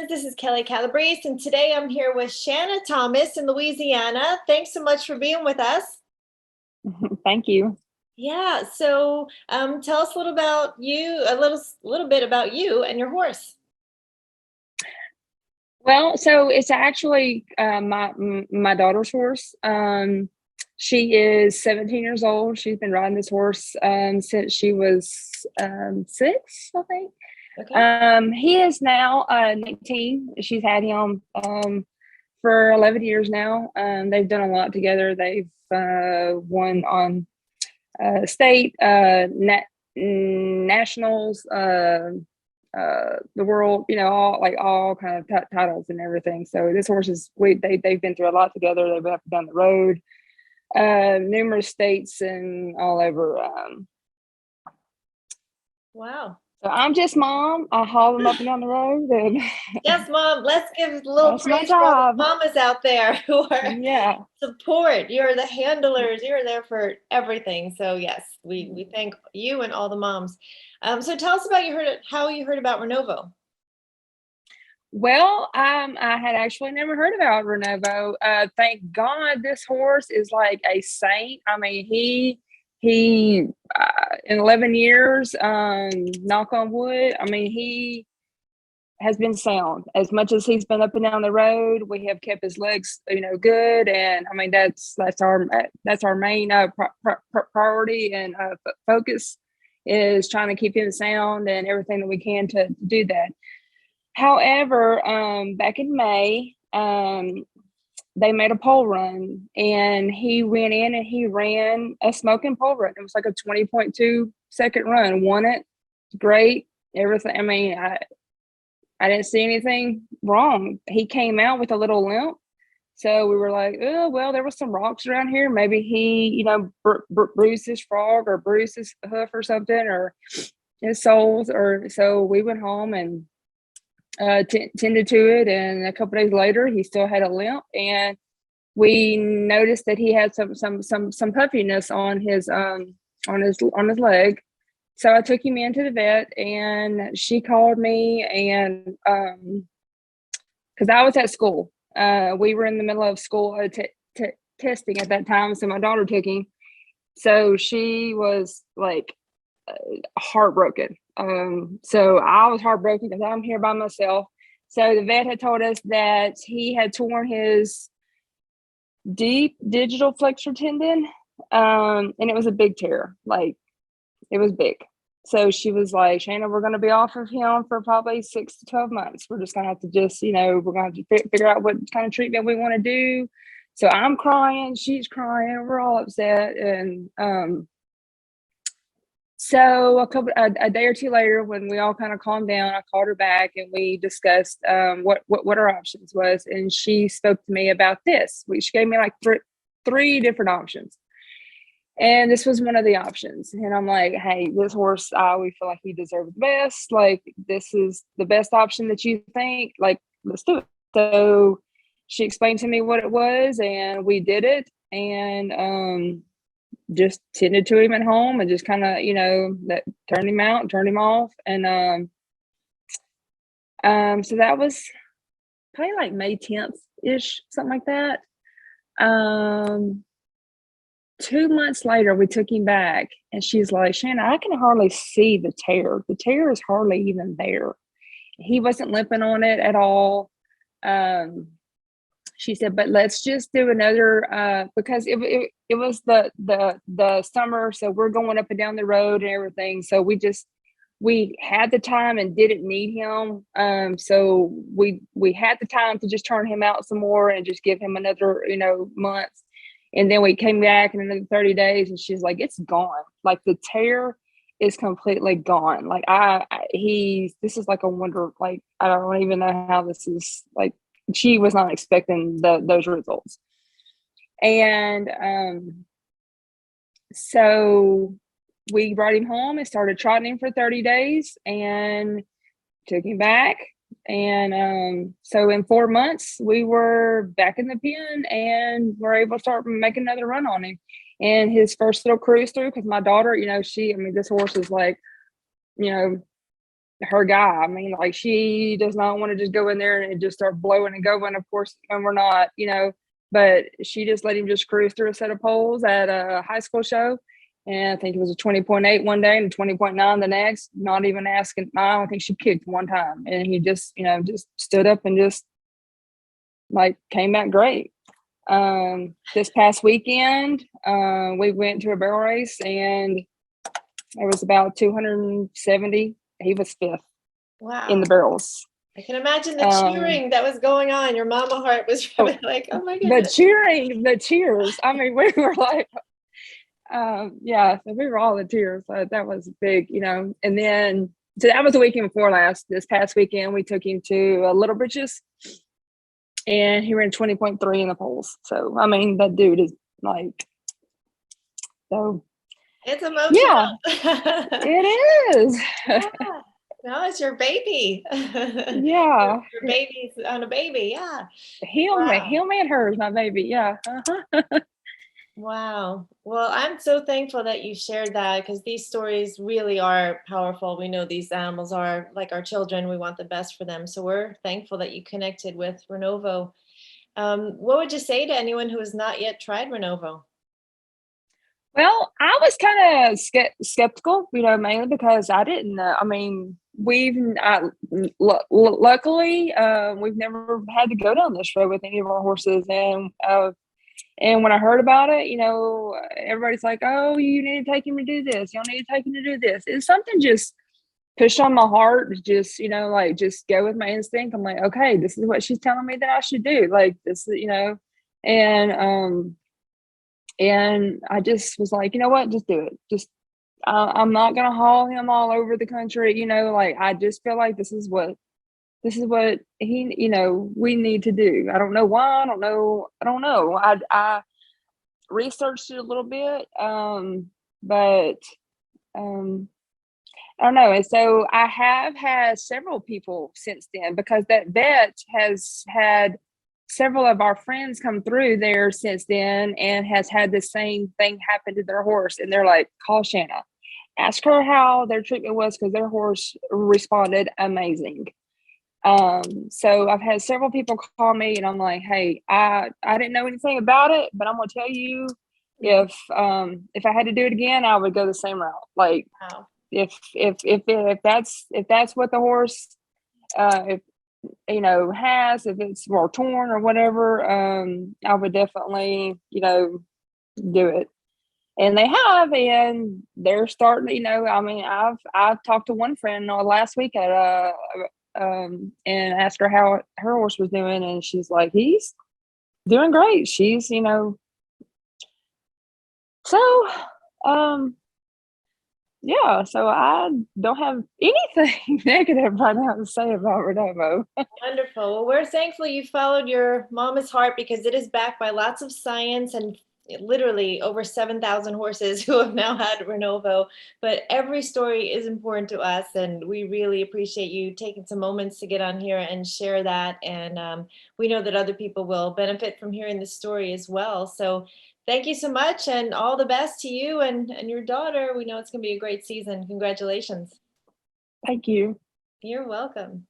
friends. This is Kelly Calabrese, and today I'm here with Shanna Thomas in Louisiana. Thanks so much for being with us. Thank you. Yeah, so tell us a little about you, a little bit about you and your horse. Well, so it's actually my daughter's horse. She is 17 years old. She's been riding this horse since she was 6, I think. Okay. He is now 19. She's had him for 11 years now. They've done a lot together. They've won on state, nationals, the world, all kind of titles and everything. So this horse is they've been through a lot together. They've been up and down the road, numerous states and all over. Wow. So I'm just mom. I haul them up and down the road, and Yes, Mom. Let's give a little that's my praise for all the job. mamas out there who are Yeah. support. You're the handlers. You're there for everything. So yes, we thank you and all the moms. So tell us about how you heard about Renovo. Well, I had actually never heard about Renovo. Thank God this horse is like a saint. I mean, he in 11 years, knock on wood, I mean, he has been sound. As much as he's been up and down the road, we have kept his legs, good. And I mean, that's our main priority and focus is trying to keep him sound and everything that we can to do that. However, back in May, they made a pole run, and he went in and he ran a smoking pole run. It was like a 20.2-second run. Won it. Great. Everything. I mean, I didn't see anything wrong. He came out with a little limp. So we were like, oh, well, there was some rocks around here. Maybe he, bruised his frog or bruised his hoof or something, or his soles. Or so we went home and tended to it, and a couple days later he still had a limp, and we noticed that he had some puffiness on his leg. So I took him into the vet, and she called me, and because I was at school, we were in the middle of school testing at that time, so my daughter took him. So she was like heartbroken. So I was heartbroken because I'm here by myself. So the vet had told us that he had torn his deep digital flexor tendon, and it was a big tear. Like, it was big. So she was like, Shanna, we're going to be off of him for probably 6 to 12 months. We're just going to have to we're going to have to figure out what kind of treatment we want to do. So I'm crying, she's crying, we're all upset. And so a day or two later, when we all kind of calmed down, I called her back and we discussed what our options was. And she spoke to me about this. She gave me like three different options. And this was one of the options. And I'm like, hey, this horse, we feel like he deserves the best. Like, this is the best option that you think. Like, let's do it. So she explained to me what it was, and we did it. And just tended to him at home and just kind of, that turned him out, turned him off. And so that was probably like May 10th-ish, something like that. 2 months later, we took him back, and she's like, Shanna, I can hardly see the tear. The tear is hardly even there. He wasn't limping on it at all. She said, but let's just do another, because it was the summer. So we're going up and down the road and everything. So we had the time and didn't need him. So we had the time to just turn him out some more and just give him another, month. And then we came back in another 30 days, and she's like, it's gone. Like, the tear is completely gone. Like, this is like a wonder. Like, I don't even know how this is, like, she was not expecting those results. And so we brought him home and started trotting him for 30 days and took him back. And so in 4 months, we were back in the pen and were able to start making another run on him. And his first little cruise through, because my daughter, this horse is like, her guy. I mean, like, she does not want to just go in there and just start blowing and going. Of course, and we're not, but she just let him just cruise through a set of poles at a high school show. And I think it was a 20.8 one day and a 20.9 the next, not even asking. I don't think she kicked one time. And he just, just stood up and just like came back great. This past weekend, we went to a barrel race and there was about 270. He was fifth. Wow. In the barrels. I can imagine the cheering that was going on. Your mama heart was probably like, oh my goodness. The cheers. I mean, we were like, yeah, so we were all in tears. So that was big, and then, so that was the weekend before last. This past weekend, we took him to Little Britches and he ran 20.3 in the poles. So, I mean, that dude is like, so. It's emotional. Yeah, it is. Yeah. No, it's your baby. Yeah. Your baby's on a baby. Yeah. Him and her is my baby. Yeah. Wow. Well, I'm so thankful that you shared that, because these stories really are powerful. We know these animals are like our children. We want the best for them. So we're thankful that you connected with Renovo. What would you say to anyone who has not yet tried Renovo? Well, I was kind of skeptical, mainly because I didn't know. I mean, luckily, we've never had to go down this road with any of our horses. And when I heard about it, everybody's like, oh, you need to take him to do this. Y'all need to take him to do this. It's something just pushed on my heart to just, like just go with my instinct. I'm like, okay, this is what she's telling me that I should do. Like this, and I just was like, you know what, just do it. Just, I'm not going to haul him all over the country. Like, I just feel like this is what he, we need to do. I don't know why. I don't know. I researched it a little bit. But, I don't know. And so I have had several people since then, because that vet has had several of our friends come through there since then and has had the same thing happen to their horse. And they're like, call Shanna, ask her how their treatment was, because their horse responded amazing. So I've had several people call me and I'm like, hey, I didn't know anything about it, but I'm going to tell you, if I had to do it again, I would go the same route. Like, Wow. if that's what the horse, if it's more torn or whatever, I would definitely, do it. And they have, and they're starting, I mean, I've talked to one friend last week at and asked her how her horse was doing, and she's like, he's doing great. She's, so, yeah, so I don't have anything negative right now to say about Renovo. Wonderful. Well, we're thankful you followed your mama's heart, because it is backed by lots of science and literally over 7,000 horses who have now had Renovo. But every story is important to us, and we really appreciate you taking some moments to get on here and share that. And we know that other people will benefit from hearing the story as well. So thank you so much, and all the best to you and your daughter. We know it's going to be a great season. Congratulations. Thank you. You're welcome.